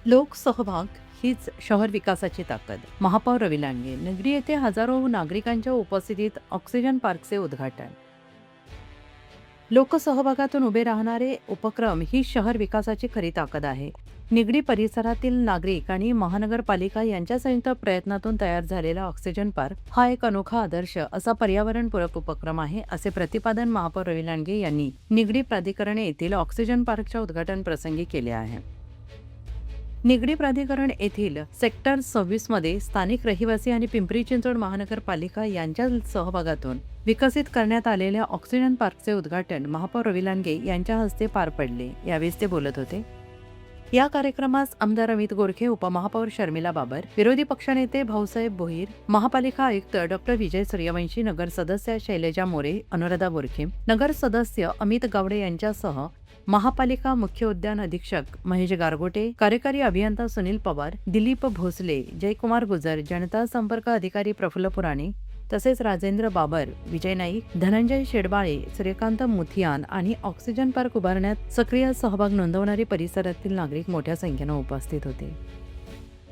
लोकसहभाग हीच शहर विकासाची ताकद. महापौर रवी लांडगे. नगरी येथे हजारो नागरिकांच्या उपस्थितीत ऑक्सिजन पार्कचे उद्घाटन. लोकसहभागातून उभे राहणारे उपक्रम ही शहर विकासाची खरी ताकद आहे. निगडी परिसरातील नागरिक आणि महानगरपालिका यांच्या संयुक्त प्रयत्नातून तयार झालेला ऑक्सिजन पार्क हा एक अनोखा आदर्श असा पर्यावरणपूरक उपक्रम आहे, असे प्रतिपादन महापौर रवी लांडगे यांनी निगडी प्राधिकरण येथील ऑक्सिजन पार्कच्या उद्घाटन प्रसंगी केले आहे. निगडी प्राधिकरण येथील सेक्टर 26 मध्ये स्थानिक रहिवासी आणि पिंपरी चिंचवड महानगरपालिका यांच्या सहभागातून विकसित करण्यात आलेल्या ऑक्सिजन पार्कचे उद्घाटन महापौर रवी लांडगे यांच्या हस्ते पार पडले. यावेळी ते बोलत होते. या कार्यक्रमास आमदार अमित गोरखे, उपमहापौर शर्मिला बाबर, विरोधी पक्षनेते भाऊसाहेब भोईर, महापालिका आयुक्त डॉ. विजय सूर्यवंशी, नगर सदस्य शैलजा मोरे, अनुराधा बोरखे, नगर सदस्य अमित गावडे यांच्यासह महापालिका मुख्य उद्यान अधीक्षक महेश गारगोटे, कार्यकारी अभियंता सुनील पवार, दिलीप भोसले, जयकुमार गुजर, जनता संपर्क अधिकारी प्रफुल्ल पुराणे, तसेच राजेंद्र बाबर, विजय नाईक, धनंजय शेडबाळे, सूर्यकांत मुथियान आणि ऑक्सिजन पार्क उभारण्यात सक्रिय सहभाग नोंदवणारे परिसरातील नागरिक मोठ्या संख्येने उपस्थित होते.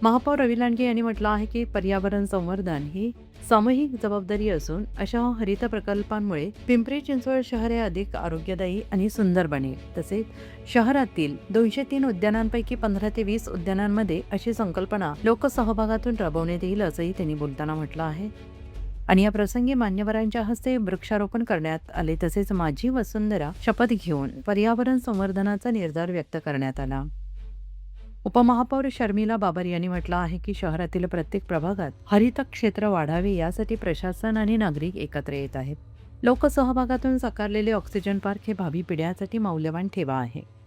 महापौर रवी लांडगे यांनी म्हटलं आहे की पर्यावरण संवर्धन ही सामूहिक जबाबदारी असून अशा हरित प्रकल्पांमुळे पिंपरी चिंचवड शहर हे अधिक आरोग्यदायी आणि सुंदर बनेल. तसेच शहरातील 203 उद्यानांपैकी 15 ते 20 उद्यानांमध्ये अशी संकल्पना लोकसहभागातून राबवण्यात येईल, असंही त्यांनी बोलताना म्हटलं आहे. आणि या प्रसंगी मान्यवरांच्या हस्ते वृक्षारोपण करण्यात आले. तसेच माझी वसुंधरा शपथ घेऊन पर्यावरण संवर्धनाचा निर्धार व्यक्त करण्यात आला. उपमहापौर शर्मिला बाबर यांनी म्हटलं आहे की शहरातील प्रत्येक प्रभागात हरित क्षेत्र वाढावे यासाठी प्रशासन आणि नागरिक एकत्र येत आहेत. लोकसहभागातून साकारलेले ऑक्सिजन पार्क हे भावी पिढ्यांसाठी मौल्यवान ठेवा आहे.